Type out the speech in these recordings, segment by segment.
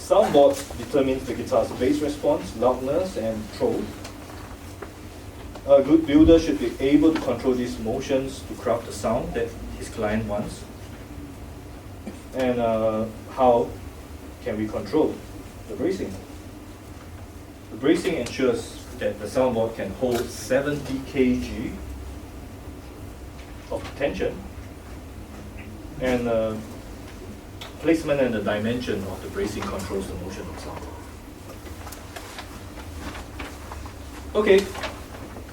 soundboard determines the guitar's bass response, loudness, and throat. A good builder should be able to control these motions to craft the sound that his client wants. And how can we control the bracing? The bracing ensures that the soundboard can hold 70 kg of tension, and placement and the dimension of the bracing controls the motion of the soundboard. Okay,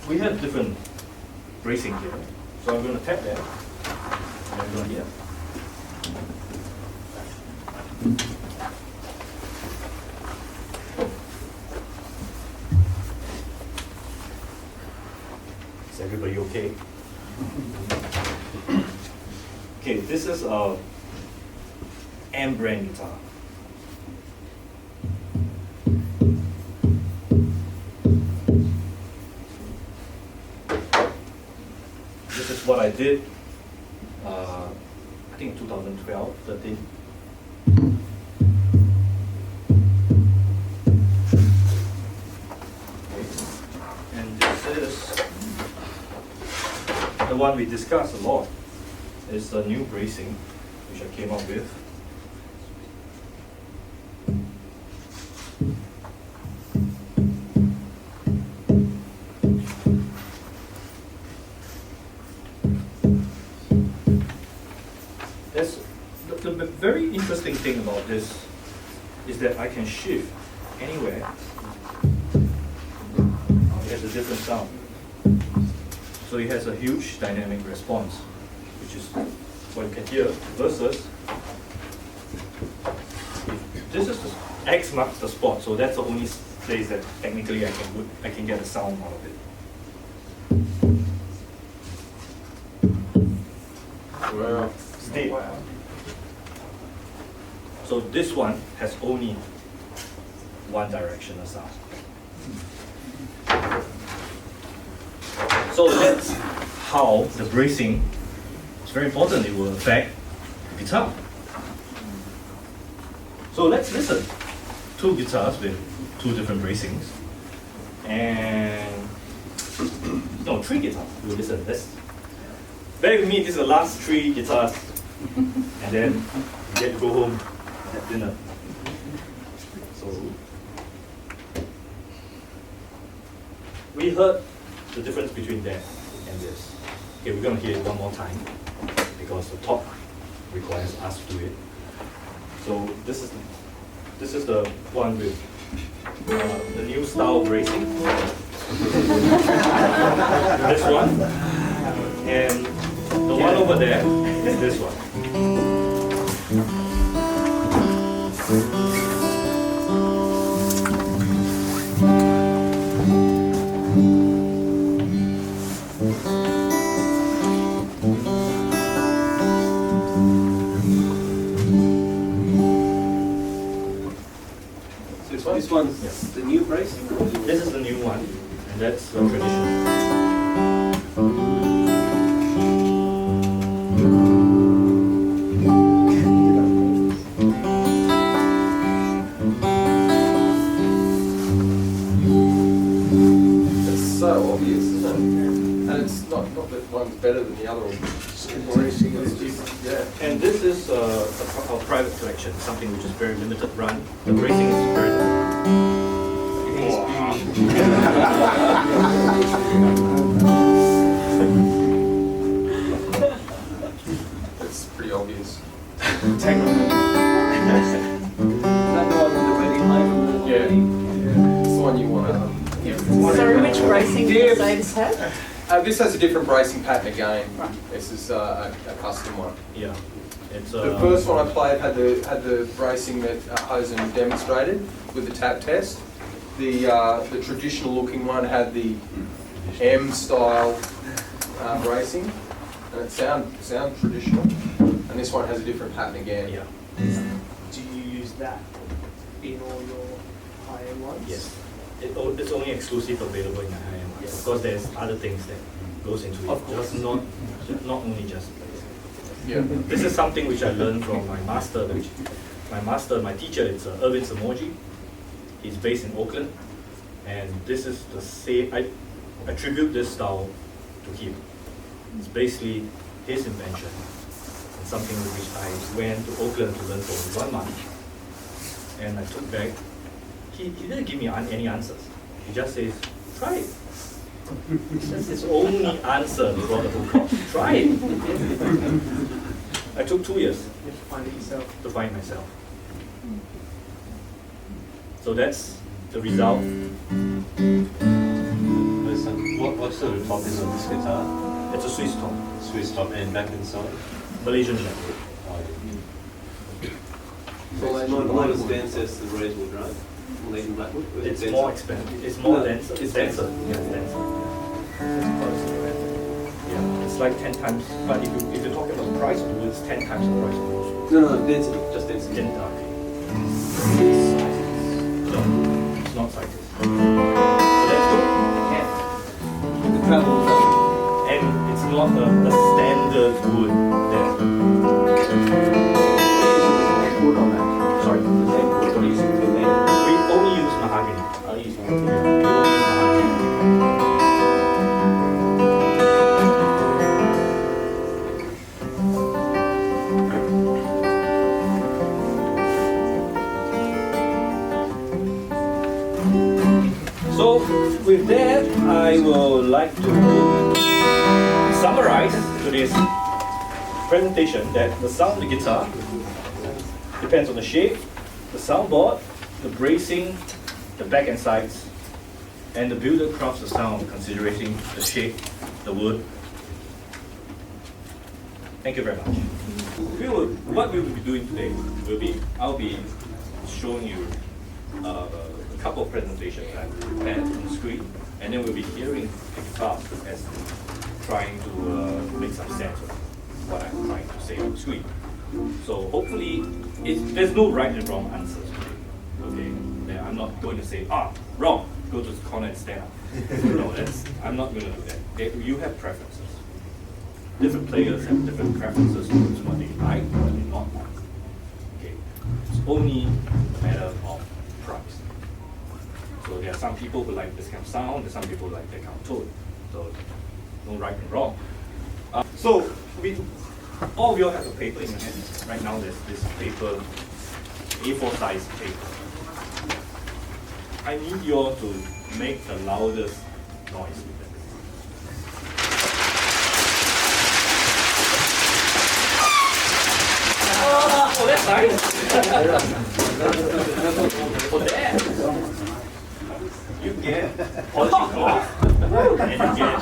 we have different bracing here, so I'm going to tap that, and I'm going here. Is everybody okay? Okay, this is a M brand guitar. This is what I did, I think 2012, 13. And this is the one we discussed a lot. It's the new bracing which I came up with. The very interesting thing about this is that I can shift anywhere. It has a different sound. So it has a huge dynamic response, which is what you can hear, versus this is the X marks the spot, so that's the only place that technically I can get a sound out of it. Wow. State. So this one has only one directional sound. So that's how the bracing, it's very important, it will affect the guitar. So let's listen. Two guitars with two different bracings. And, no, three guitars. We'll listen. Bear with me, this is the last three guitars. And then you get to go home and have dinner. So, we heard the difference between that and this. Okay, we're going to hear it one more time because the talk requires us to do it. So this is the one with the new style bracing. This one, and the one over there is this one. This one's the new bracing? This is the new one, and that's the traditional. It's so obvious, isn't it? And it's not that one's better than the other one. Bracing is different. Yeah. And this is a private collection, something which is very limited run. The bracing is very It's pretty obvious. Yeah. It's the one you want to. So which bracing does this have? This has a different bracing pattern again. Right. This is a custom one. Yeah. It's The first one I played had the bracing that Hozen demonstrated with the tap test. The traditional looking one had the M style bracing, and it sound traditional. And this one has a different pattern again. Yeah. Do you use that in all your high-end ones? Yes. It's only exclusive available in the high-end ones. Yes. Of course, there's other things that goes into it. Of course. Just not only just bracing. Yeah. This is something which I learned from my master, which my teacher is Irvin Samoji. He's based in Auckland, and this is the same. I attribute this style to him. It's basically his invention, and something which I went to Auckland to learn for 1 month, and I took back. He didn't give me any answers. He just says, try it. That's his only answer throughout the whole course. Try it. I took 2 years You have to find it yourself. to find myself. So that's the result. What sort of top is on this guitar? It's a Swiss top, Swiss top and back inside? Malaysian jack. My understand says the rosewood, right? Malaysian blackwood? It's more expensive. It's more denser. It's denser. Yeah, it's denser. Yeah, it's like 10 times. But if you're talking about the price of the wood, it's 10 times the price of the rosewood. No, density, just density. 10 times. No, it's not sizes. So that's good. The travel And it's not the standard wood that. wood on that. Sorry. What are you using for the name? We only use mahogany. I use We only use mahogany. So with that, I would like to summarize today's presentation that the sound of the guitar depends on the shape, the soundboard, the bracing, the back and sides, and the builder crafts the sound considering the shape, the wood. Thank you very much. What we will be doing today will be, I'll be showing you a couple of presentations I've prepared on the screen, and then we'll be hearing the guitar as trying to make some sense of what I'm trying to say on the screen. So hopefully, there's no right and wrong answers today. Okay, I'm not going to say, wrong, go to the corner and stand up. No, I'm not going to do that. You have preferences. Different players have different preferences towards what they like, what they not like. Okay, it's only a matter of price. So there are some people who like this kind of sound, there's some people who like that kind of tone. So no right and wrong. So all of you have a paper in your hand. Right now there's this paper, A4 size paper. I need you all to make the loudest noise with it. Oh, that's nice. For that, you get polishing cloth and you get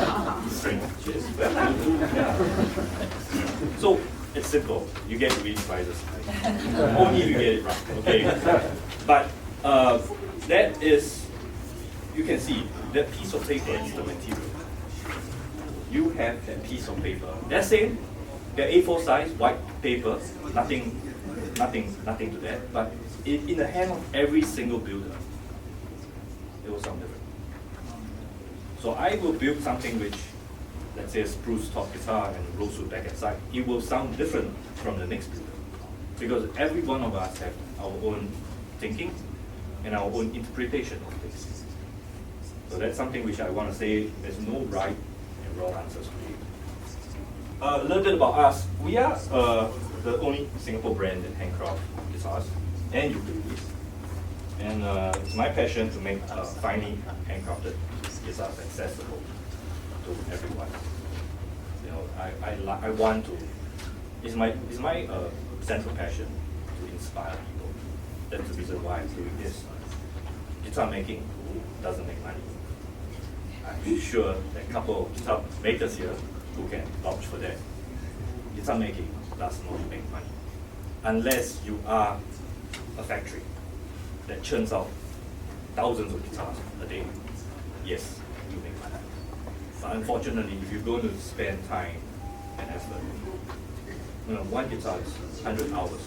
string. So it's simple. You get to win prizes. Only if you get it right. Okay. But that is, you can see that piece of paper is the material. You have that piece of paper. That's same. The A4 size white paper, nothing to that. But in the hand of every single builder, it will sound different. So I will build something which, let's say a spruce top guitar and rosewood back and side. It will sound different from the next builder, because every one of us have our own thinking and our own interpretation of things. So that's something which I want to say. There's no right and wrong answers for you. A little bit about us. We are the only Singapore brand that handcraft guitars and ukuleles. And it's my passion to make finely handcrafted guitars accessible to everyone. You know, I want to. It's my central passion to inspire people. That's the reason why I'm doing this. Guitar making doesn't make money. I'm sure that a couple of guitar makers here who can vouch for that. Guitar making does not make money unless you are a factory that churns out thousands of guitars a day. Yes, you make money. But unfortunately, if you're going to spend time and effort, one guitar is 100 hours,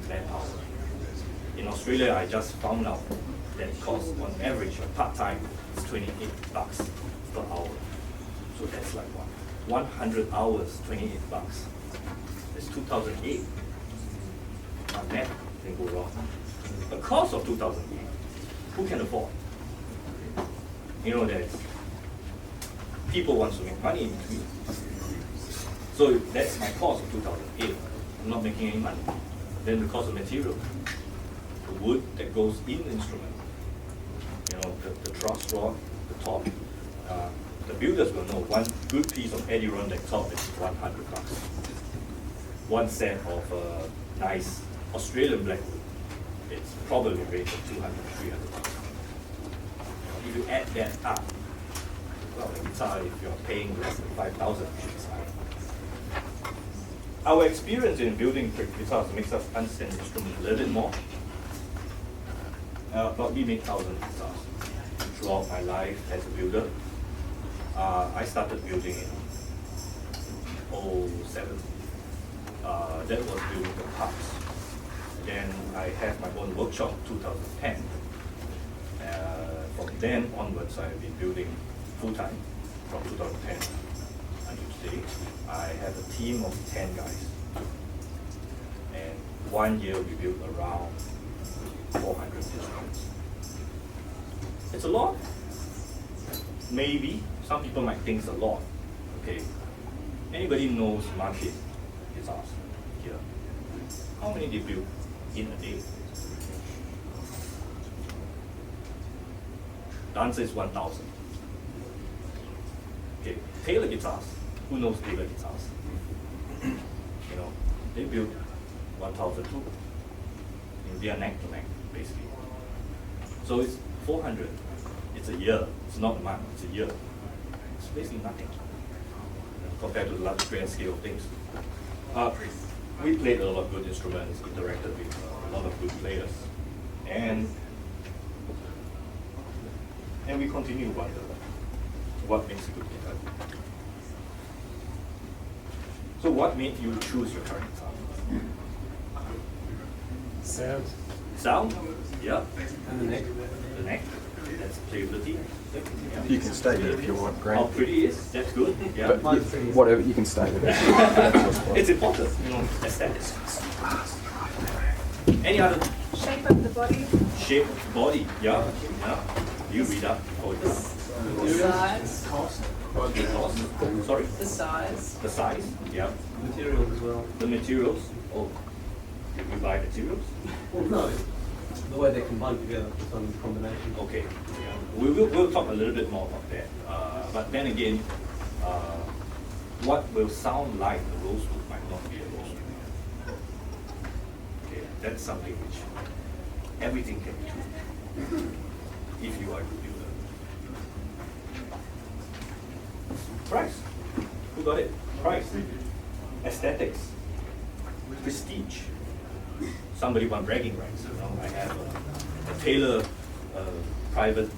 manpower. In Australia, I just found out that it costs on average, part-time, is $28 per hour. So that's like what? 100 hours, $28. That's 2008. Not net. can go wrong. The cost of 2008, who can afford? You know, there's people want to make money in between. So that's my cost of 2008. I'm not making any money. Then the cost of material, the wood that goes in the instrument, you know, the truss rod, the top. The builders will know one good piece of Adirondack top is $100. One set of nice Australian blackwood, it's probably range of $200, $300. If you add that up, well, the guitar, if you're paying less than $5,000, you should decide. Our experience in building guitars makes us understand the instrument a little bit more. Probably made thousands of guitars throughout my life as a builder. I started building in 2007. That was building the parts. Then I had my own workshop in 2010. From then onwards, I've been building full-time from 2010 until today. I have a team of 10 guys. And 1 year we built around 400 instruments. It's a lot. Maybe. Some people might think it's a lot. Okay. Anybody knows market guitars here? How many they build in a day? The answer is 1,000. Okay, Taylor guitars. Who knows Taylor guitars? You know, they build 1,000 too. They are neck to neck, basically. So it's 400. It's a year. It's not a month. It's a year. It's basically nothing compared to the large grand scale of things. We played a lot of good instruments, interacted with a lot of good players, and we continue to wonder what makes a good guitar. So what made you choose your current guitar? Sound. Sound? Yeah. And the neck. The neck. That's playability. Yeah. You can state it if you want, How Grant. pretty it is. That's good. Yeah. But whatever, you can state it. It's important, you know, aesthetics. Any other Shape of the body, shape of the body? Yeah. Yeah. You read up. Oh, the size, sorry? the size. The size? Yeah. Materials as well. The materials? Oh. Did you buy materials? Well, no. The way they're combined together, some combination. Okay. Yeah. We'll talk a little bit more about that. But then again, what will sound like a rosewood might not be a rosewood. Okay, that's something which everything can be true if you are a good builder. Price. Who got it? Price. Aesthetics. Prestige. Somebody want bragging rights. You know, I have a Taylor private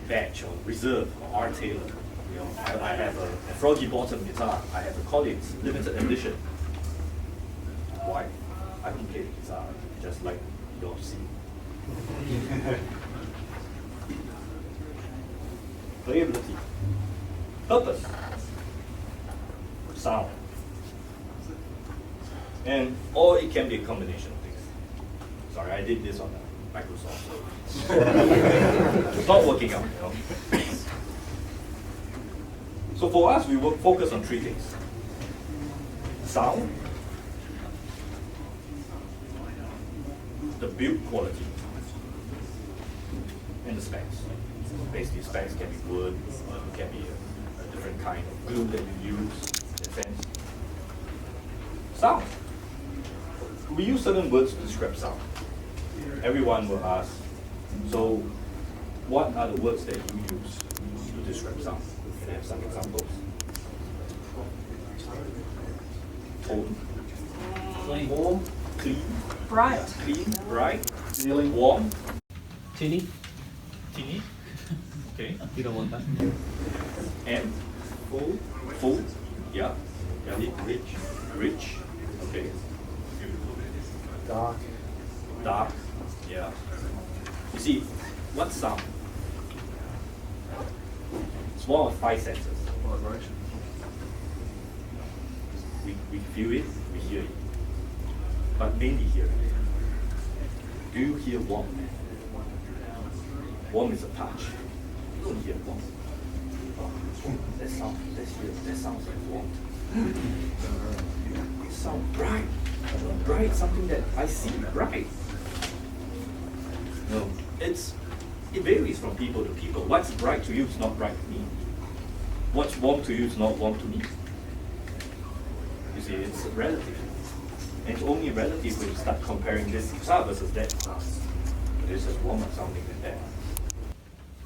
badge or reserve or R Taylor. You know, I have a froggy bottom guitar. I have a Collins limited edition. Why? I don't play the guitar just like you all see. Playability. Purpose. Sound. And or it can be a combination of things. Sorry, I did this on Microsoft, so it's not working out, you know. So for us, we will focus on three things: sound, the build quality, and the specs. Basically, specs can be wood, it can be a different kind of glue that you use, in a sense. Sound. We use certain words to describe sound. Everyone will ask, so what are the words that you use to describe sound? Can I have some examples? Tone. Clean. Warm. Clean. Bright. Clean. Bright. Feeling. Warm. Tinny. Tinny. Okay. You don't want that. And full. Full. Yeah. Yeah. Rich. Rich. Okay. Dark. Dark. Yeah. You see, what's sound? It's one of five senses. Vibration. We feel it, we hear it, but mainly hear it. Do you hear warm? Warm is a touch. You don't hear warm. Oh, that sounds like warm. It sounds bright. Bright, something that I see bright. No, it varies from people to people. What's bright to you is not bright to me. What's warm to you is not warm to me. You see, it's relative. And it's only relative when you start comparing this guitar versus that guitar. This is warmer sounding than that.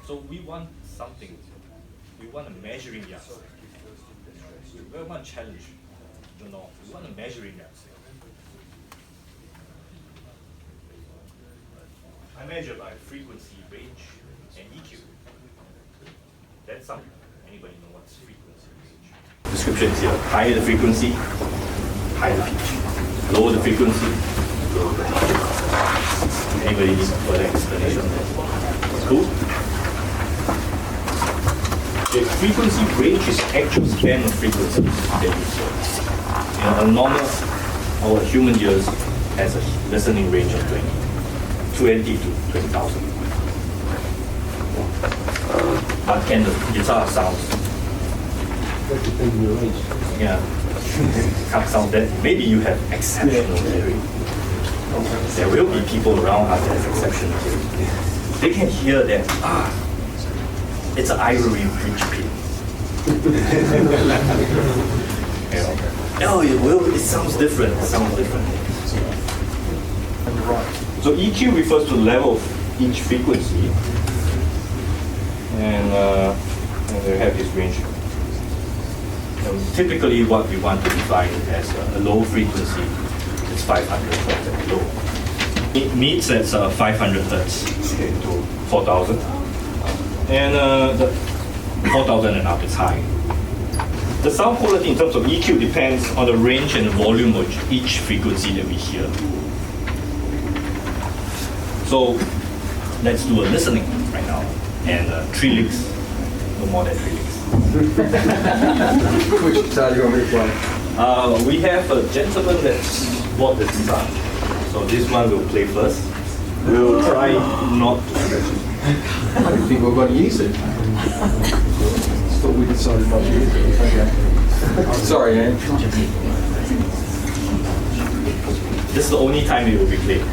So we want something. We want a measuring yardstick. We want to challenge the norm. We want a measuring yardstick. I measure by frequency, range, and EQ. That's something. Anybody know what's frequency, range? Description is here. Higher the frequency, higher the pitch. Lower the frequency, lower the pitch. Anybody need further explanation? Cool? The frequency range is actual span of frequencies that you hear. A normal, our human ears has a listening range of 20 to 20,000. But can the guitar sounds? Yeah, can't sound that. Maybe you have exceptional hearing. There will be people around us that have exceptional hearing. They can hear that, it's an ivory bridge pin. Oh, it sounds different. It sounds different. So EQ refers to the level of each frequency, and they have this range. Typically, what we want to define as a low frequency is 500 hertz and below. It meets at 500 hertz to 4,000, and the 4,000 and up is high. The sound quality in terms of EQ depends on the range and the volume of each frequency that we hear. So let's do a listening right now, and 3 licks, no more than 3 licks. Which guitar do you want me to play? We have a gentleman that's bought the guitar, so this one we'll play first. We'll try not to scratch it. I didn't think we were going to use it. Thought we decided not to use it. Okay. Sorry, Anne. This is the only time it will be played.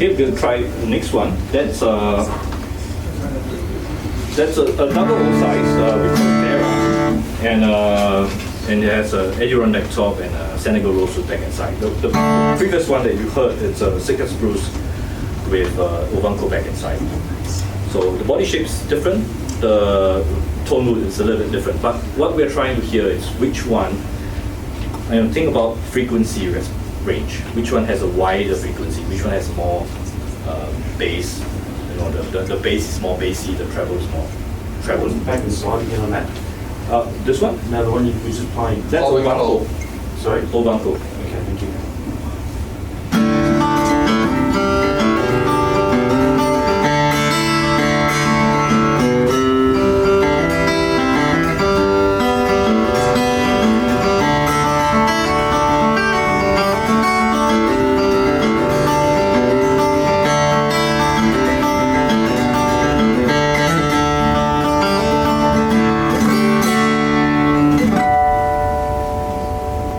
Okay, we'll try the next one. That's a double O size with Terra, and it has a Adirondack top and a Senegal rosewood back and side. The previous one that you heard is a Sitka spruce with Ovanco back and side. So the body shape is different, the tone wood is a little bit different. But what we're trying to hear is which one. Think about frequency range. Which one has a wider frequency? Which one has more bass? The bass is more bassy, the treble is more treble. Back inside again on that. This one? No, the one you were just playing. That's Ovanco. Sorry? Ovanco. Okay, thank you.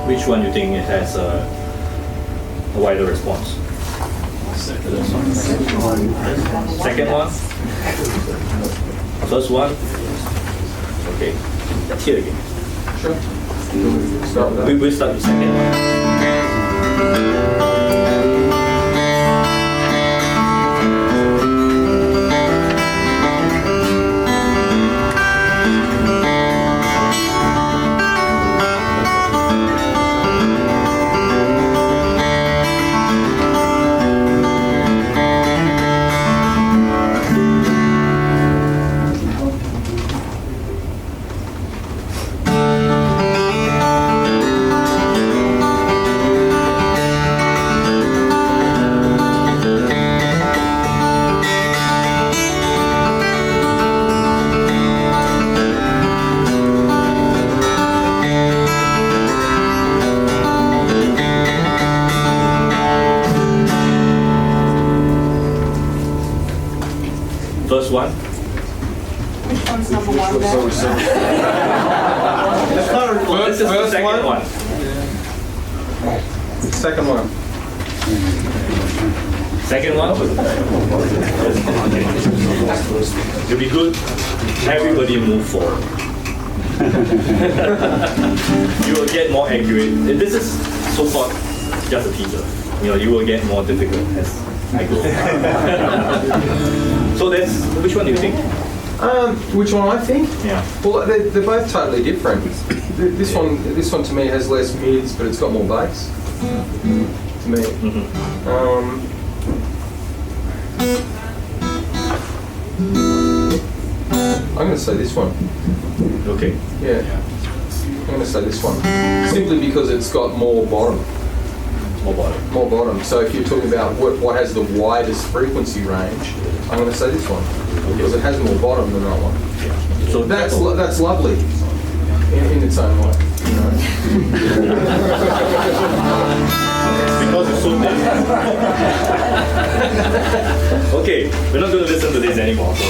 Which one you think it has a wider response? Second one? First one? Okay, let's hear again. Sure. Start with that. We'll start the second one. first one. Which one's number one there? Well, this is the First second one? one. Second one. Second one. It'll be good. Everybody move forward. You will get more accurate. This is so-called just a teaser. You will get more difficult as I go. So that's, which one do you think? Which one I think? Yeah. Well, they're both totally different. This one to me has less mids, but it's got more bass. To me. I'm going to say this one. Okay. Yeah. I'm going to say this one. Simply because it's got more bottom. More bottom. More bottom. So if you're talking about what has the widest frequency range, I'm going to say this one. Because it has more bottom than that one. So That's lovely in its own way. You know? because it's so big. Okay, we're not going to listen to this anymore. So.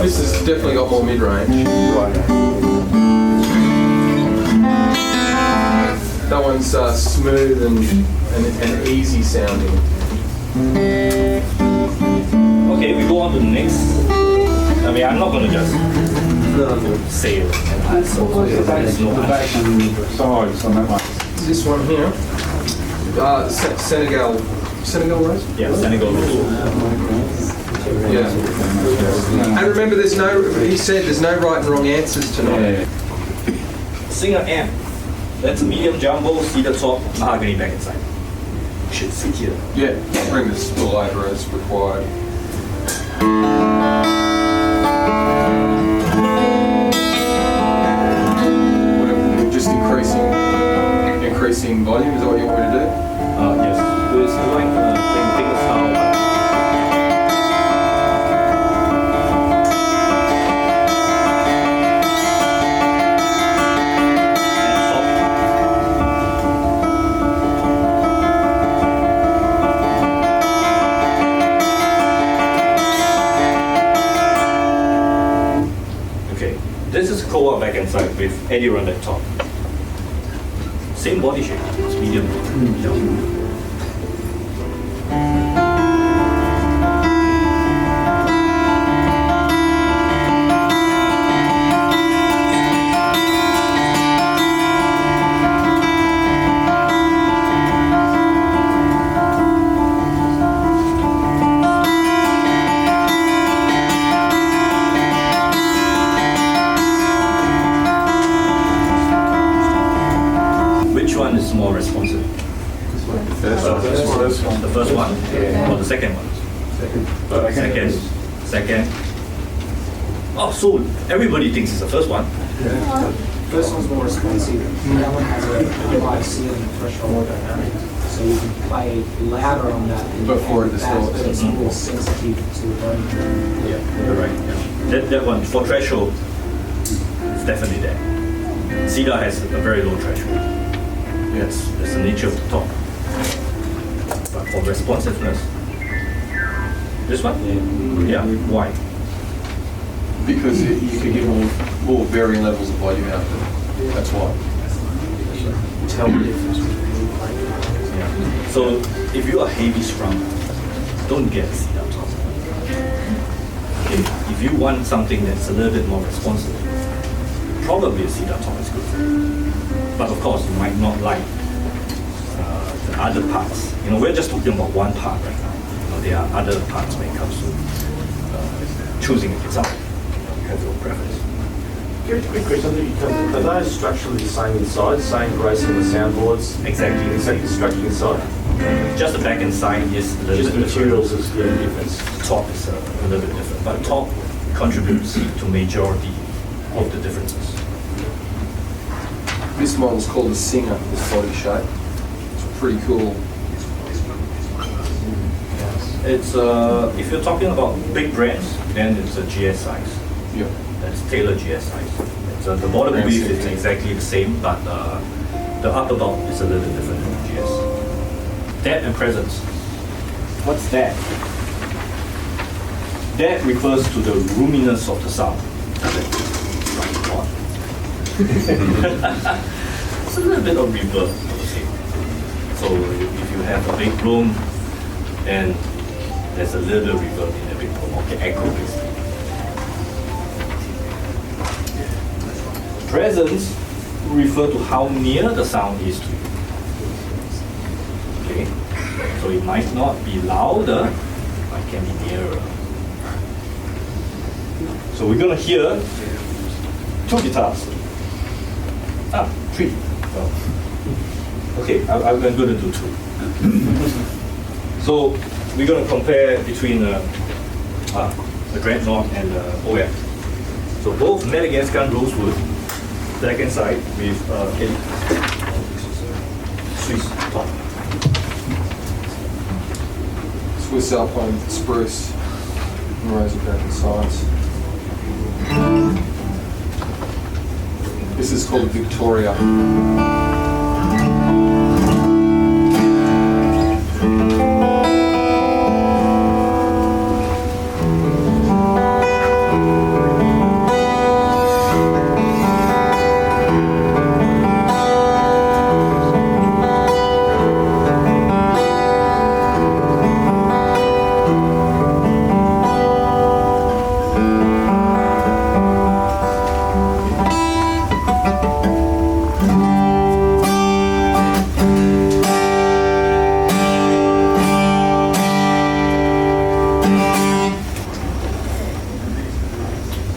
This has definitely got more mid-range. That one's smooth and easy sounding. Okay, we go on to the next. I mean, I'm not going to just say it. There's no answer. Sides on that one. This one here, Senegal rose? Yeah, Senegal. Yeah. And remember, he said there's no right and wrong answers tonight. Singer M. That's a medium jumbo, cedar top, mahogany back inside. You should sit here. Yeah, bring the stool over as required. Just increasing volume, is that what you want me to do? Yes. There's like thing style. This is Koa back and side with Eddie Run at top. Same body shape, it's medium. Which one is more responsive? The first one or the second one? Second. Oh, so everybody thinks it's the first one. First one's more responsive. That one has a high ceiling threshold. So you can play louder on that than Before it that, distorts. but it's more sensitive to the volume. Yeah, you're right. Yeah. That one for threshold, it's definitely there. Cedar has a very low threshold. Yes, that's the nature of the top. But for responsiveness, this one? Yeah. Why? Because you can get more varying levels of volume out of it. That's why. Tell the difference between Yeah. So if you are heavy strung, don't get a cedar top. Okay. If you want something that's a little bit more responsive, probably a cedar top is good. But of course, you might not like the other parts. We're just talking about one part right now. There are other parts when it comes to choosing a guitar. You have your preference. Quick question, are those structurally the same inside, same bracing the soundboards? Exactly. Exactly structure inside? Just the back and side is a little Just bit the materials is the difference. different. Top is a little bit different, but top contributes to majority of the differences. This model's called a Singer, this body shape. It's pretty cool. It's if you're talking about big brands, then it's a GS size. Yeah. That's Taylor GS size. It's, the bottom Brand width is same. exactly the same, but the upper bout is a little bit different from GS. Depth and presence What's that? That refers to the roominess of the sound. It's a little bit of reverb, I would say. So if you have a big room, then there's a little bit of reverb in the big room. Okay, echo basically. Presence refer to how near the sound is to you. Okay, so it might not be louder, but it can be nearer. So we're gonna hear 2 guitars. 3. Oh. Okay, I'm going to do 2. So we're going to compare between the Dreadnought and the OF. So both Madagascar rosewood, black and side with Swiss top. Swiss Alpine spruce and razorback and sides. This is called Victoria.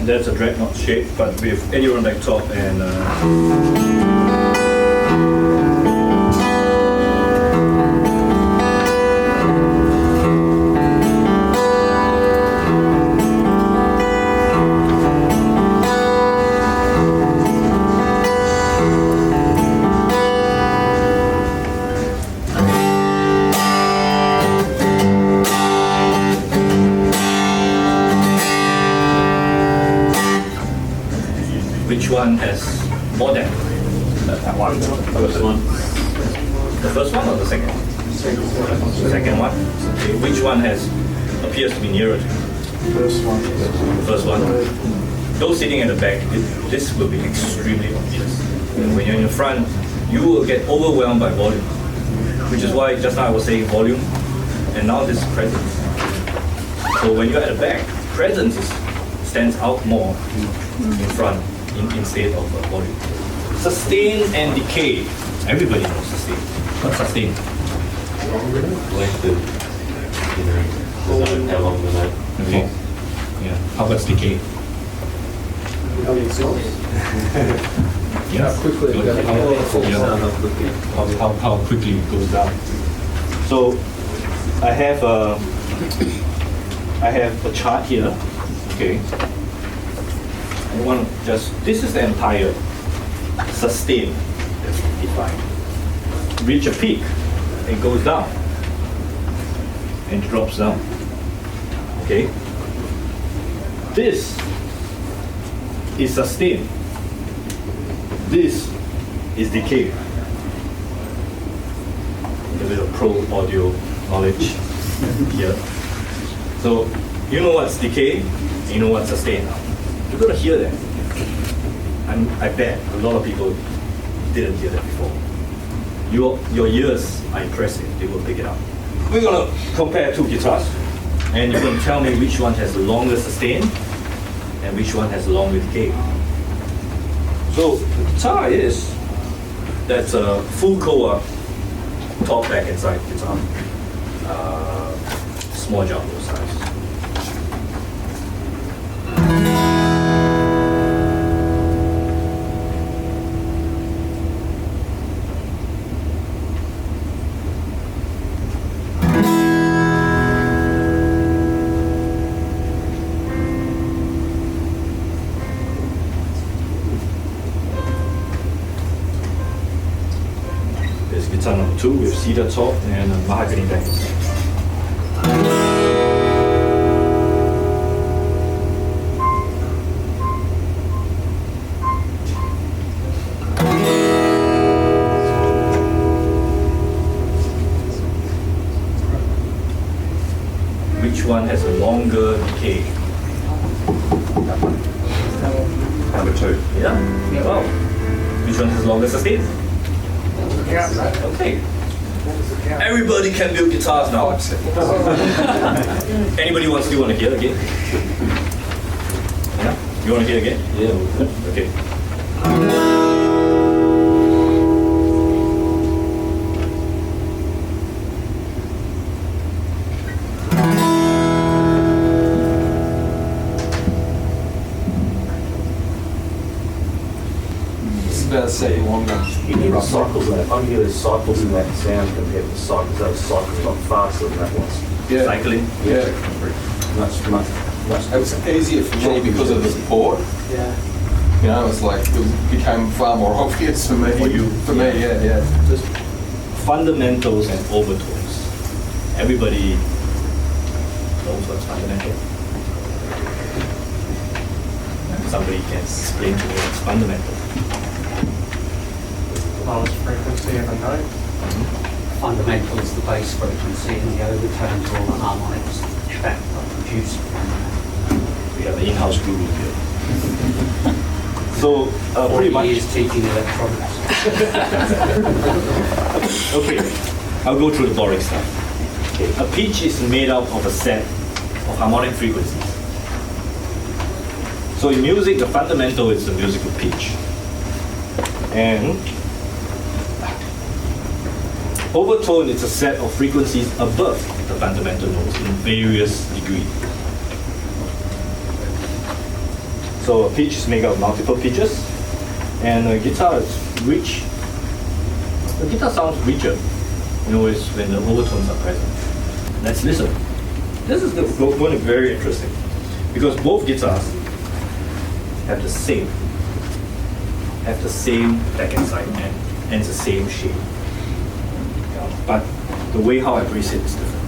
That's a Dreadnought shape, but with Adirondack top and which one has more than that one? First one. The first one or the second one? The second one. Okay. Which one appears to be nearer to you? First one. The first one. Those sitting at the back, this will be extremely obvious. And when you're in the front, you will get overwhelmed by volume, which is why just now I was saying volume, and now this is presence. So when you're at the back, presence stands out more in front instead of volume. Sustain and decay. Everybody knows sustain. What's sustain? Length of, how long the note. Okay. Yeah. How about decay? Yeah. Quickly. Good. How quickly it goes down. So I have a chart here. Okay. I want to this is the entire sustain that's defined. Reach a peak, it goes down and drops down. Okay? This is sustain. This is decay. A bit of pro audio knowledge here. So you know what's decay, you know what's sustain now. You're gonna hear that. I bet a lot of people didn't hear that before. Your ears are impressive, they will pick it up. We're gonna compare 2 guitars, and you're gonna tell me which one has the longer sustain and which one has the longer decay. So the guitar that's a full core top, back and side guitar. Small jumbo size. Guitar number 2 with cedar top and a mahogany back. one has a longer decay? Number 2. Yeah? Wow. Which one has longer sustain? Okay. Everybody can build guitars now. Anybody still want to hear again? Yeah? You want to hear again? Yeah. Okay. It's about a second longer. You hear the cycles in that. I hear there's cycles in that sound compared to cycles. Those cycles a lot faster than that was. Yeah. Cycling. Yeah. Much. It was easier for me because of the support. Yeah. You know, it's like it became far more obvious for me. For you. For me, yeah. Just fundamentals and overtones. Everybody knows what's fundamental. Somebody can explain to me what's fundamental. Lowest frequency of a note. Fundamental is the bass frequency and the overtones are all the harmonics that are produced from We have an in-house guru here. So pretty much. years teaching electronics. Okay, I'll go through the boring stuff. Okay, a pitch is made up of a set of harmonic frequencies. So in music, the fundamental is the musical pitch. And overtone is a set of frequencies above the fundamental notes in various degrees. So a pitch is made up of multiple pitches, and a guitar is rich. The guitar sounds richer, it's when the overtones are present. Let's listen. This is going to be very interesting, because both guitars have the same back and side end, and it's the same shape. But the way how I brace it is different.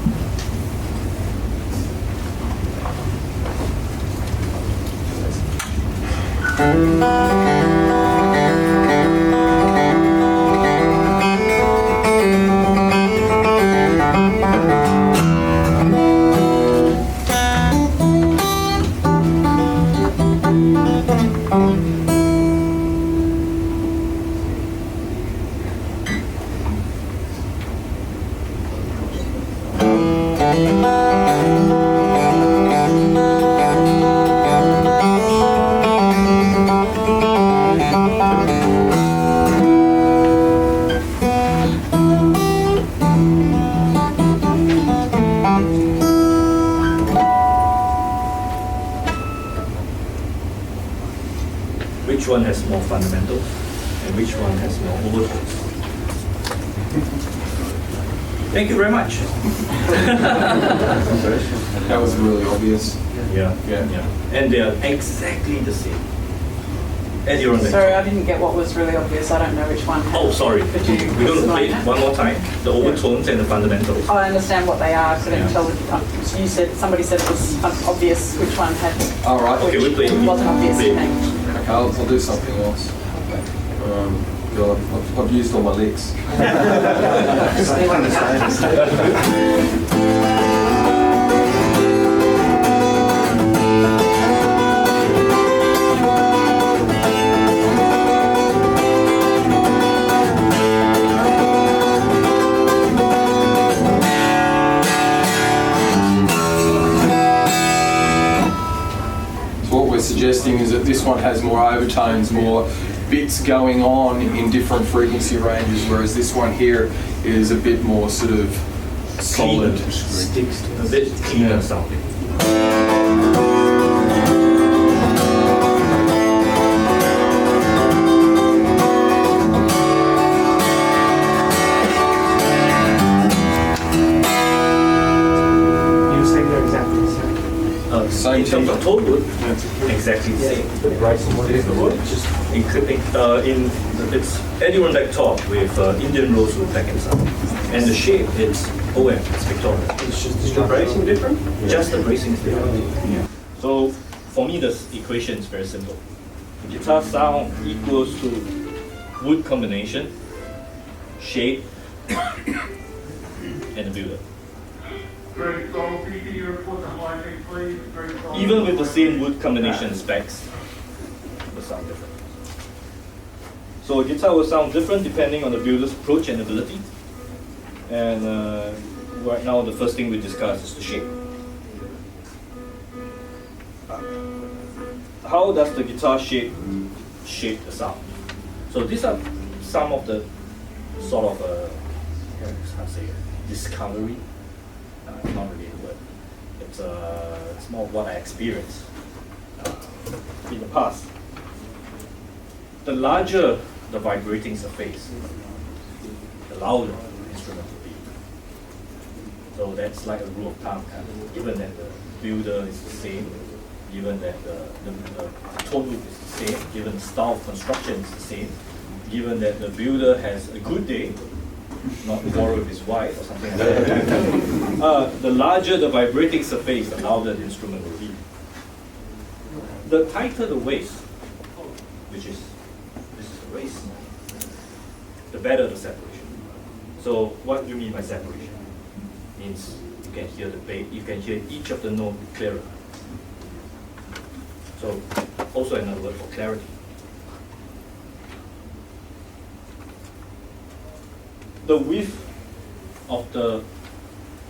Which one has more fundamentals and which one has more overtones? Thank you very much. That was really obvious. Yeah. Yeah. And they are exactly the same. As you're on the Sorry, I didn't get what was really obvious. I don't know which one. Oh, sorry. Could you We're going to play explain it that? one more time. The overtones and the fundamentals. I understand what they are, couldn't Yeah. tell. You said, somebody said it was obvious which one had. All right. Okay, we'll play. It wasn't obvious to me. Okay, I'll do something else. God, I've used all my licks. So what we're suggesting is that this one has more overtones, more bits going on in different frequency ranges, whereas this one here is a bit more sort of solid. Sticks to a bit cleaner sounding. You're saying they're exactly the same. Same In terms of thing. tone wood, exactly the same. It's Adirondack top with Indian rosewood back and side. And the shape, it's OM, it's Victoria. Is the bracing different? Just the bracing is different. Yeah. So for me, the equation is very simple. The guitar sound equals to wood combination, shape, and the builder. Greg Goldie, can you report the high tech, please? Even with the same wood combination specs, it will sound different. So a guitar will sound different depending on the builder's approach and ability. And right now, the first thing we discuss is the shape. How does the guitar shape the sound? So these are some of the sort of how to say it, discovery. Not really a word. It's more what I experienced in the past. The larger the vibrating surface, the louder the instrument will be. So that's like a rule of thumb, given that the builder is the same, given that the tone loop is the same, given the style of construction is the same, given that the builder has a good day, not quarrel with his wife or something like that. The larger the vibrating surface, the louder the instrument will be. The tighter the waist, which is this is the waist, the better the separation. So what do you mean by separation? Means you can hear the bass, you can hear each of the notes clearer. So also another word for clarity. The width of the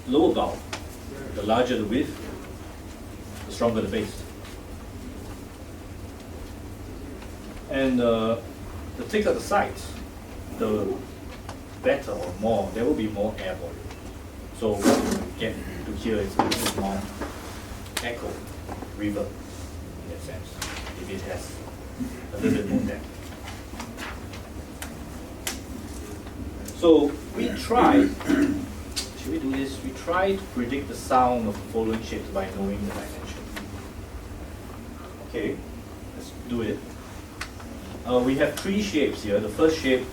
lower bow, the larger the width, the stronger the bass. And the thicker the sides, the better or more, there will be more air volume. So what you get to hear is a little more echo, reverb in that sense, if it has a little bit more depth. So we try, should we do this? We try to predict the sound of the following shapes by knowing the dimension. Okay, let's do it. We have three shapes here. The first shape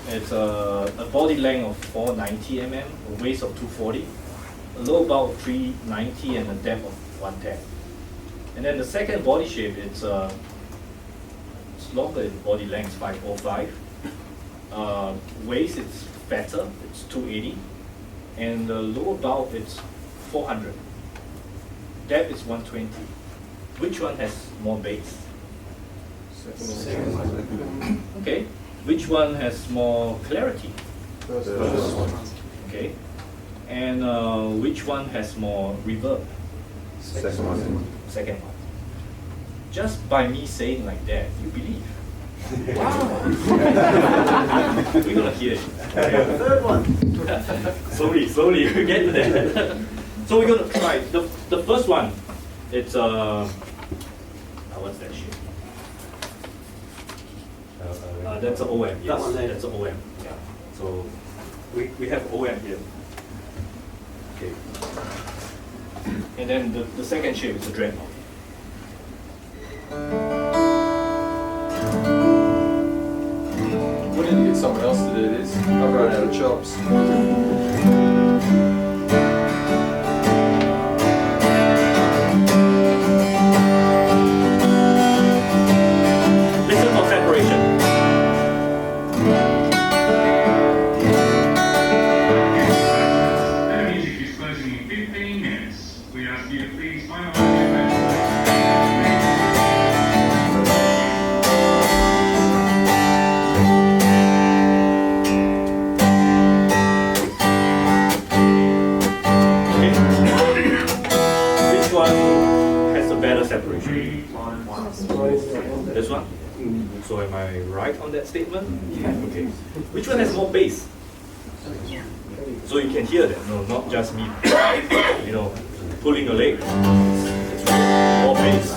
is a body length of 490 mm, a waist of 240, a low bow of 390, and a depth of 110. And then the second body shape, it's longer in body length, 505. Waist, it's fatter, it's 280. And the lower bow, it's 400. Depth is 120. Which one has more bass? Okay. Which one has more clarity? First one. Okay. And which one has more reverb? Second one. Second one. Just by me saying like that, you believe. Wow! We're gonna hear it. Third one. slowly, we get to that. So we're gonna try the first one. It's what's that shit? That's an OM. Yes, That one there. that's an OM. Yeah. So we have OM here. Okay. And then the second shape is a dreadnought. We need to get someone else to do this. I've run out of chops. Listen for separation. The music is closing in 15 minutes. We ask you to please finalize your registration. Which one has a better separation? This one? So am I right on that statement? Okay. Which one has more bass? So you can hear that, no, not just me, pulling your leg. It's more bass.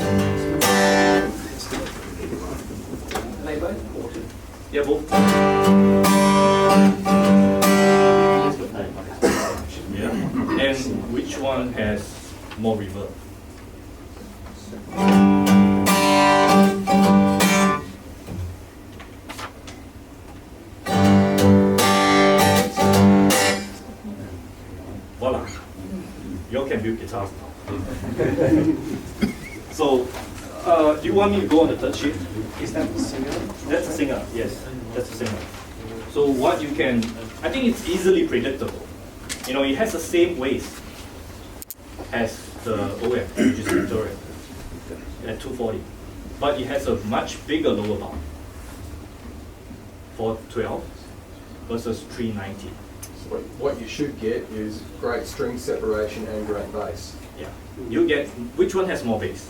They both. Yeah, both. Yeah. And which one has more reverb? Voila. You all can build guitars now. So, do you want me to go on the third sheet? Is that the singer? That's a singer, yes. That's a singer. So what you can, I think it's easily predictable. It has the same waist, has the OF, which is Victoria, at 240. But it has a much bigger lower bound, 412 versus 390. What you should get is great string separation and great bass. Yeah. You get, which one has more bass?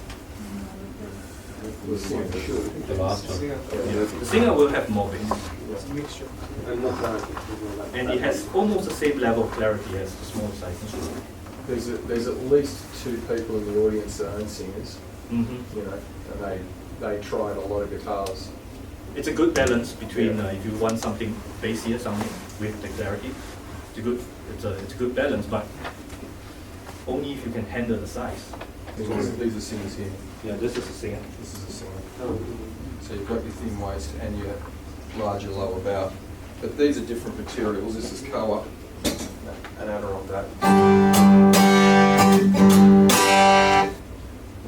The singer should. The last one. The singer will have more bass. It's a mixture. And not clarity. And it has almost the same level of clarity as the small size instrument. There's at least 2 people in the audience that aren't singers, Mm-hmm. you know, and they tried a lot of guitars. It's a good balance between if you want something bassier sounding with the clarity. It's a good balance, but only if you can handle the size. These are singers here. Yeah, this is a singer. This is a singer. So you've got your thin waist and your larger lower bow. But these are different materials. This is Koa, an Adirondack.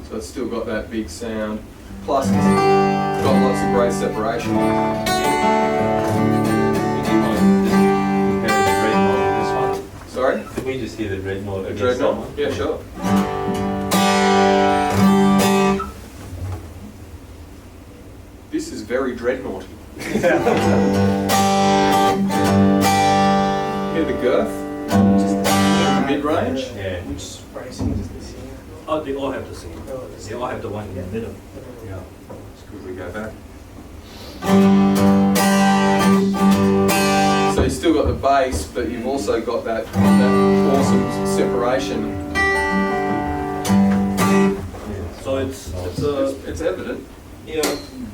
So it's still got that big sound. Plus it's got lots of great separation. Sorry? Can we just hear the dreadnought A against dreadnought? that one? Yeah, sure. This is very dreadnoughty. Hear the girth? Just The mid-range? Yeah. Which pricing does this singer? Oh, they all have the same. Oh, They all have the one in the middle. Yeah. Could we go back? So you've still got the bass, but you've also got that awesome separation. So It's evident,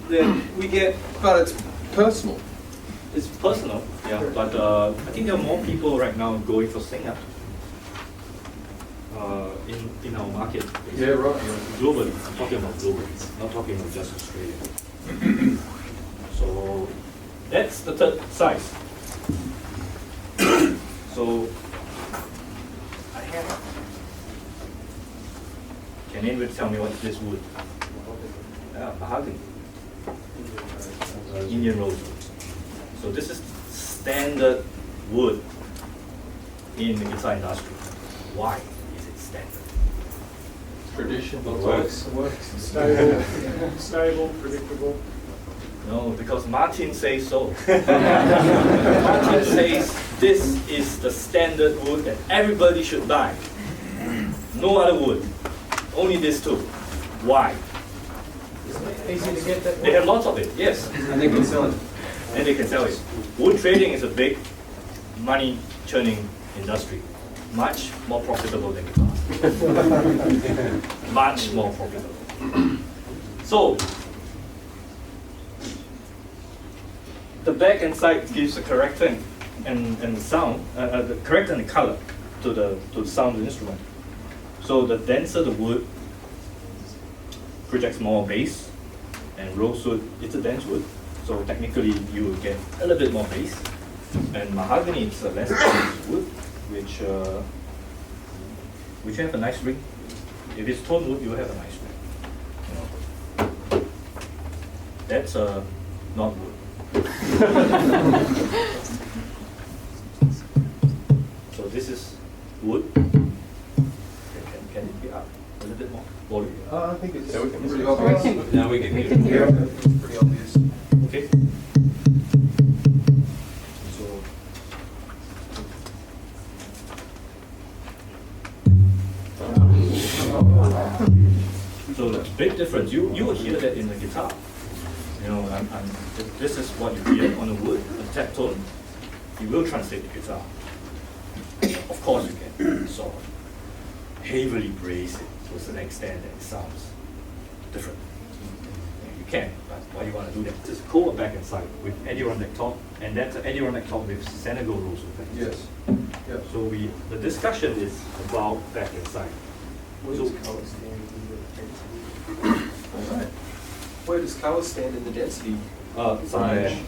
then we get, but it's personal. it's personal, yeah, but I think there are more people right now going for singer in our market. Yeah, right. Globally, I'm talking about globally, not talking about just Australia. So that's the third size. So I have. Can anybody tell me what is this wood? Mahogany. Indian rosewood. So this is standard wood in the guitar industry. Why is it standard? Tradition. Works. Stable, predictable. No, because Martin says so. Martin says this is the standard wood that everybody should buy. No other wood. Only this two. Why? Easy to get that. They have lots of it, yes. And they can sell it. And they can sell it. Wood trading is a big money churning industry. Much more profitable than guitars. Much more profitable. So, the back and side gives the character and the sound, the character and the color to the sound of the instrument. So the denser the wood projects more bass, and rosewood, it's a dense wood. So technically you will get a little bit more bass. And mahogany is a less dense wood, which have a nice ring. If it's tone wood, you will have a nice ring. You know. That's not wood. So this is wood. Can it be up a little bit more volume? I think it's pretty We obvious. can, Now we can we hear can it. hear it. It's pretty obvious. Okay. So the big difference, you will hear that in the guitar. You know, this is what you hear on the wood, the tap tone. You will translate the guitar. Of course you can sort of heavily brace it to a certain extent that it sounds different. Yeah, you can, but why do you want to do that? It's cold back and side with Adirondack top, and that's an Adirondack top with Senegal rosewood back. Yes. Yep. So the discussion is about back and side. Where So- does colour stand in the density? Alright. Where does colour stand in the density? Somewhere. Range.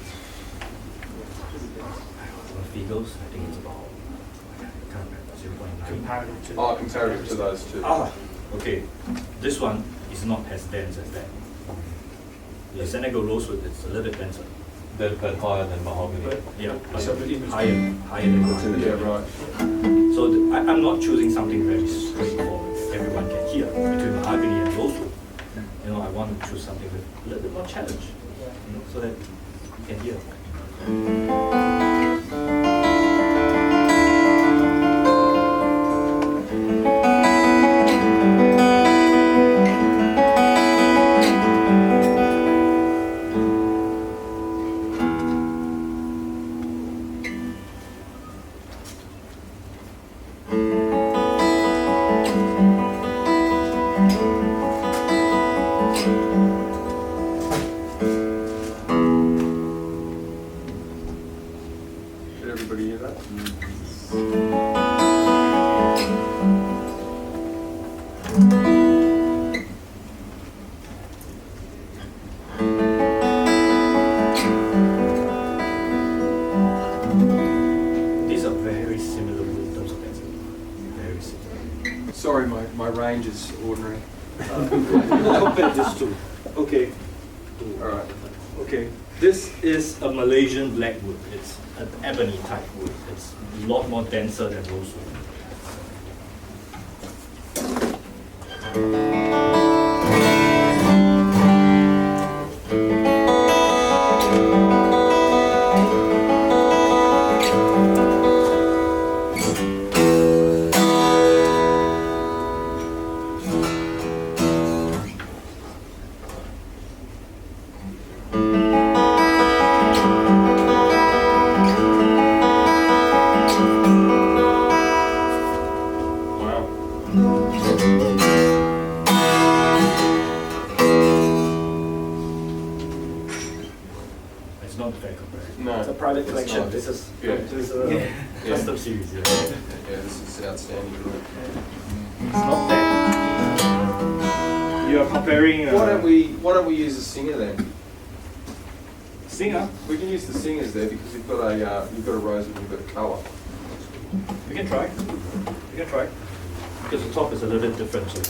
Figures, I think it's about, I can't remember, 0.9. Comparative to. Oh, comparative to those two. Okay. This one is not as dense as that. The Senegal rosewood is a little bit denser. But higher than mahogany. Yeah, but So higher than mahogany. Yeah, right. So I'm not choosing something very straightforward, everyone can hear between mahogany and rosewood. You know, I want to choose something with a little bit more challenge, you know, so that you can hear. Did everybody hear that? These are very similar in terms of accent. Very similar. Sorry, my range is ordinary. Compare this to. Okay. All right. Okay. This is a Malaysian blackwood. It's an ebony type wood. It's a lot more denser than rosewood. It's not fair comparison. No, It's a private it's collection. not. This is Yeah. this is a Yeah. custom series. Yeah. Yeah, this is outstanding. It's not fair. You are comparing. Why don't we use a singer then? Singer? We can use the singers there because you've got a rose and you've got a colour. We can try. We can try. Because the top is a little bit different. So.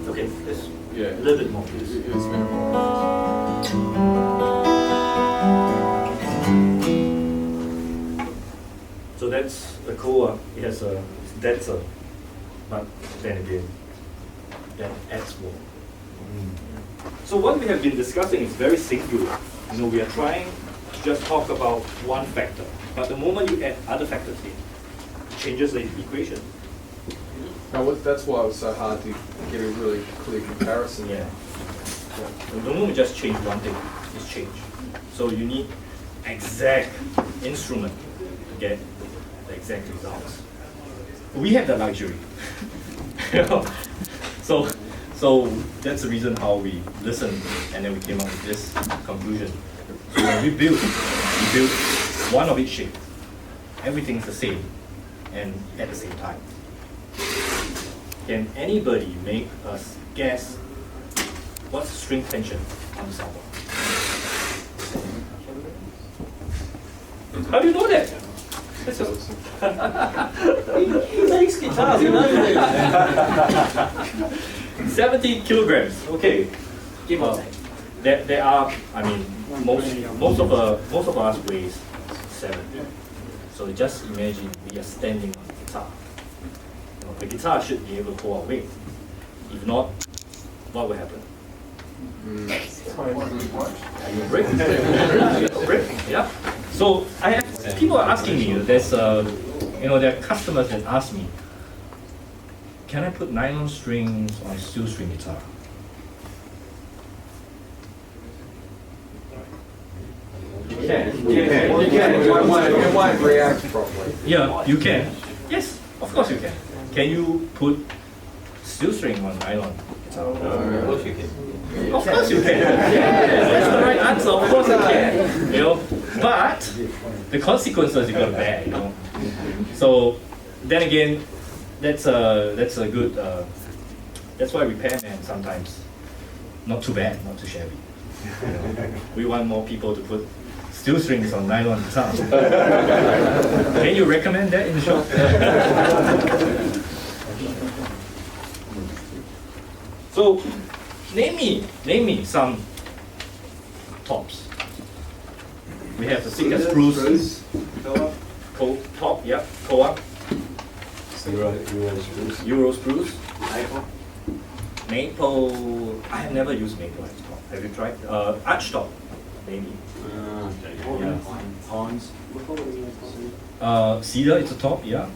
Okay, this Yeah. a little bit more, please. It's minimal. So that's the core. It has a denser, but then again, that adds more. So what we have been discussing is very singular. You know, we are trying to just talk about one factor, but the moment you add other factors in, it changes the equation. Now, that's why it was so hard to get a really clear comparison. Yeah. The moment you just change one thing, it's change. So you need exact instrument to get the exact results. We have the luxury. You know? So that's the reason how we listened and then we came up with this conclusion. So when we build one of each shape. Everything's the same and at the same time. Can anybody make us guess what's string tension on the soundbar? How do you know that? That's He makes guitars, he knows it. 70 kilograms. Okay. Give or take. There are. I mean, most of us weighs 7. So just imagine we are standing on the guitar. You know, the guitar should be able to hold our weight. If not, what will happen? You break. Break. Yeah. So I have people are asking me. There's there are customers that ask me, can I put nylon strings on steel string guitar? You can. It won't react properly. Yeah, you can. Yes, of course you can. Can you put steel string on nylon guitar? Of course you can. Of course you can. Yes, that's the right answer. Of course you can. You know, but the consequences you gotta bear. You know. So then again, that's a good. That's why repairman sometimes not too bad, not too shabby. You know, we want more people to put steel strings on nylon guitars. Can you recommend that in the shop? So, name me some tops. We have the Sitka spruce, top, yeah, Koa, Euro spruce, maple. I have never used maple as top. Have you tried? Arch top, maybe. Pines. Cedar is a top, yeah.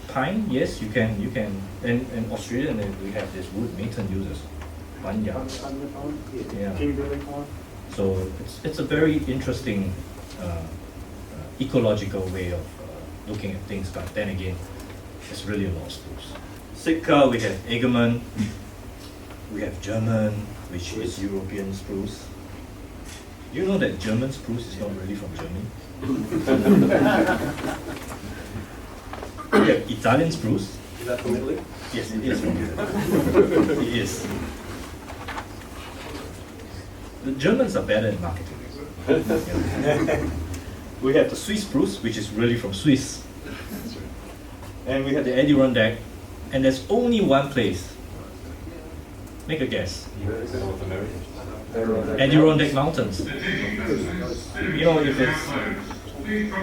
Pine, yes, you can. And Australian, we have this wood Maton uses. Banya. Yeah. So it's a very interesting ecological way of looking at things, but then again, it's really a lot of spruce. Sitka, we have Egerman, we have German, which is European spruce. You know that German spruce is not really from Germany? We have Italian spruce. Is that from Italy? Yes, it is from Italy. It is. The Germans are better in marketing. We have the Swiss spruce, which is really from Swiss. And we have the Adirondack, and there's only one place. Make a guess. North America. Adirondack Mountains. You know, if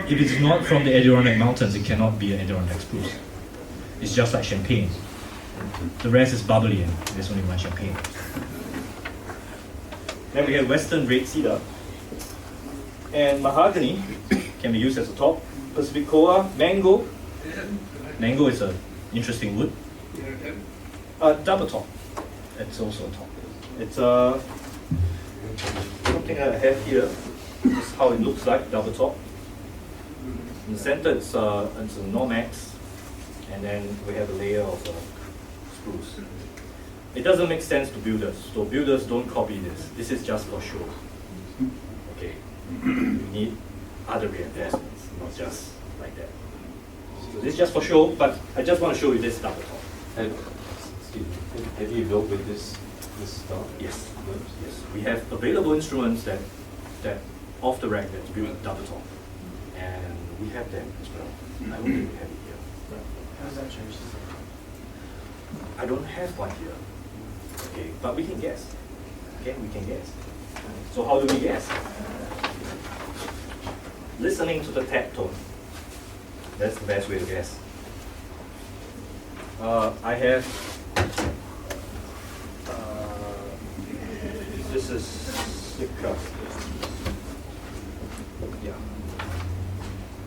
it's not from the Adirondack Mountains, it cannot be an Adirondack spruce. It's just like champagne. The rest is bubbly, and there's only one champagne. Then we have Western red cedar. And mahogany can be used as a top. Pacific Koa, mango. Mango is an interesting wood. Double top. It's also a top. It's something I have here. This is how it looks like, double top. In the center, it's a Normax, and then we have a layer of spruce. It doesn't make sense to builders, so builders don't copy this. This is just for show. Okay, you need other reinforcements, not just like that. So this is just for show, but I just want to show you this double top. Have you built with this stuff? Yes, yes. We have available instruments that off the rack that's built with double top, and we have them as well. I don't think we have it here. How does that change? I don't have one here. Okay, but we can guess. Okay, we can guess. So how do we guess? Listening to the tap tone. That's the best way to guess. I have. This is Sitka. Yeah.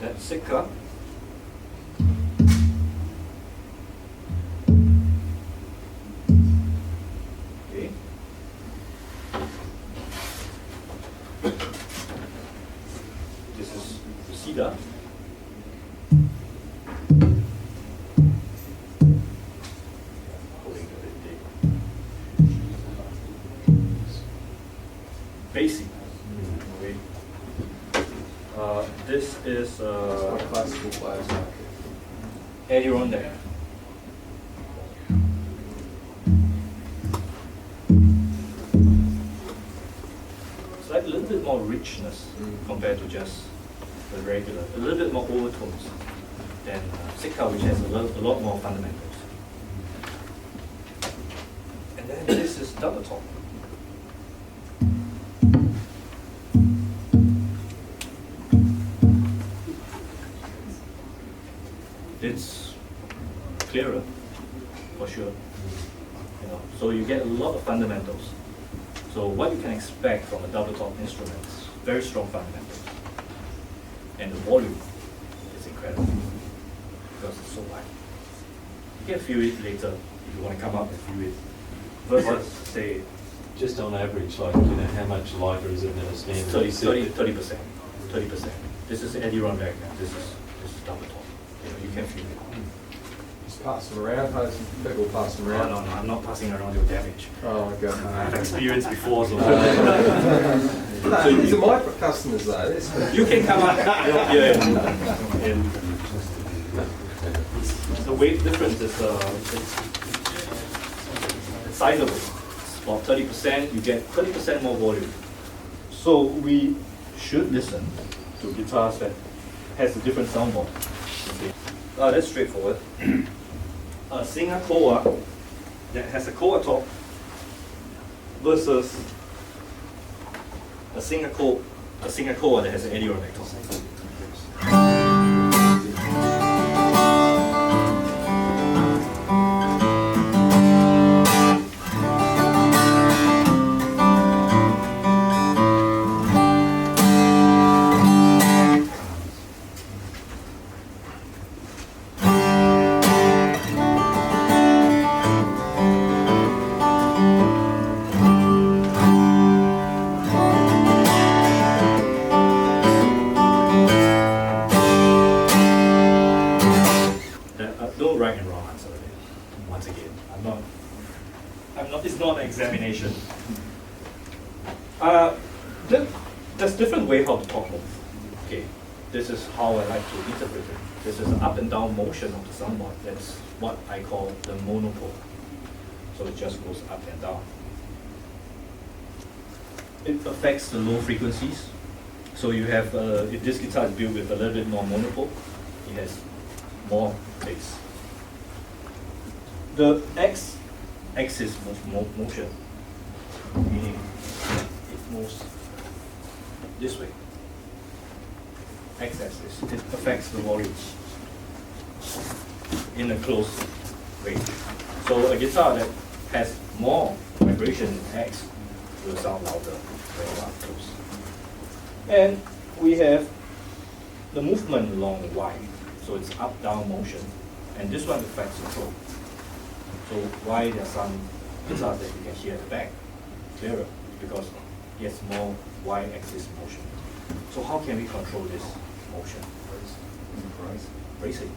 That's Sitka. Okay. This is cedar. Basic. Okay. This is Classical players. Adirondack. It's like a little bit more richness compared to just the regular. A little bit more overtones than Sitka, which has a lot more fundamentals. And then this is double top. It's clearer, for sure. You know, so you get a lot of fundamentals. So what you can expect from a double top instrument is very strong fundamentals, and the volume is incredible because it's so light. You can feel it later if you want to come up and feel it. Versus say Just on average, like, how much lighter is it than a standard? 30%. This is Adirondack, and this is double top. You can feel it. Just pass them around, people pass them No, around. no, I'm not passing around your damage. Oh, okay. I've experienced before, so. No, these are my customers though. You can come up. Yeah. The weight difference is it's sizable. It's about 30%. You get 30% more volume. So we should listen to guitars that has a different soundboard. Okay. That's straightforward. A Singer Koa that has a Koa top versus a Singer Koa that has an Adirondack top. No right and wrong answer. Once again, it's not an examination. There's different way how to talk move. Okay, this is how I like to interpret it. This is the up and down motion of the soundboard. That's what I call the monopole. So it just goes up and down. It affects the low frequencies. So you have, if this guitar is built with a little bit more monopole, it has more bass. The axis motion, meaning it moves this way. X-axis, it affects the volume in a close range. So a guitar that has more vibration in X will sound louder when you are close. And we have the movement along the Y. So it's up-down motion. And this one affects the throat. So why there are some guitars that you can hear at the back clearer? Because it has more Y-axis motion. So how can we control this motion? Bracing.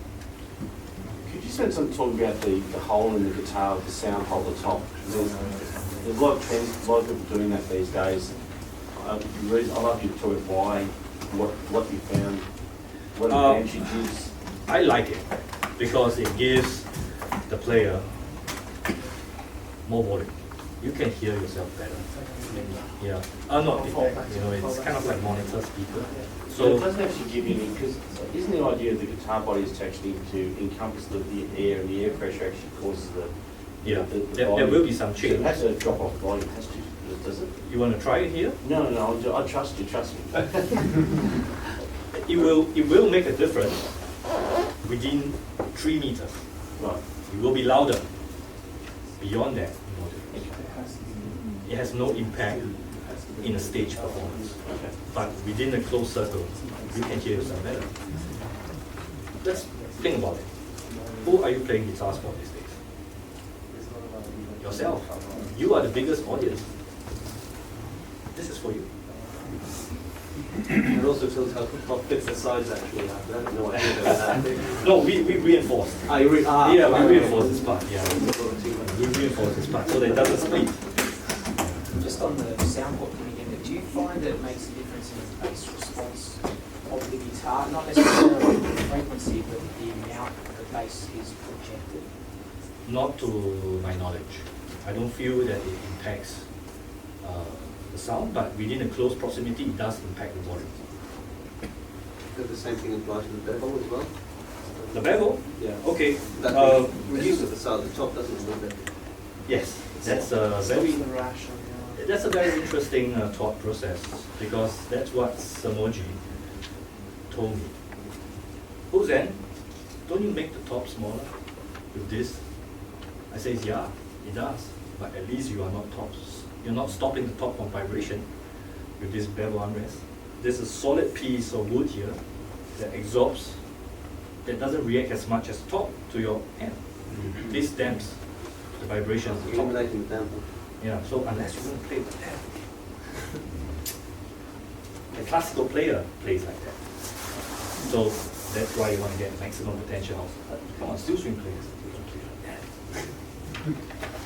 Could you spend some time about the hole in the guitar with the sound hole at the top? There's a lot of trends, a lot of people doing that these days. I'd love you to talk about why, what you found, what advantage is. I like it because it gives the player more volume. You can hear yourself better. Yeah. Not feedback. You know, it's kind of like monitor speaker. So it doesn't actually give you any, because isn't the idea of the guitar body is to actually to encompass the air, and the air pressure actually causes the yeah. the There will be some So change. it has to drop off volume, it has to, does it? You want to try it here? No, I trust you, trust me. It will make a difference within 3 meters. Right. It will be louder. Beyond that, it has no impact in a stage performance. Okay. But within a closed circle, you can hear yourself better. Let's think about it. Who are you playing guitars for these days? Yourself. You are the biggest audience. This is for you. It also tells how fits the sides actually. I have no idea about that. No, we reinforce. We reinforce this part. Yeah, we reinforce this part so that it doesn't split. Just on the soundboard thing again, do you find that it makes a difference in the bass response of the guitar? Not necessarily the frequency, but the amount the bass is projected? Not to my knowledge. I don't feel that it impacts the sound, but within a close proximity, it does impact the volume. Does the same thing apply to the bevel as well? The bevel? Yeah. Okay. That reduces the sound. The top doesn't a little bit. Yes, that's a very interesting thought process, because that's what Samoji told me. Hozen, don't you make the top smaller with this? I says, yeah, it does, but at least you are not you're not stopping the top from vibration with this bevel armrest. There's a solid piece of wood here that absorbs, that doesn't react as much as the top to your hand. This damps the vibration of the top. Eliminating the damper. Yeah, so unless you're going to play like that, the classical player plays like that. So that's why you want to get maximum potential. Come on, still string players, you don't play like that.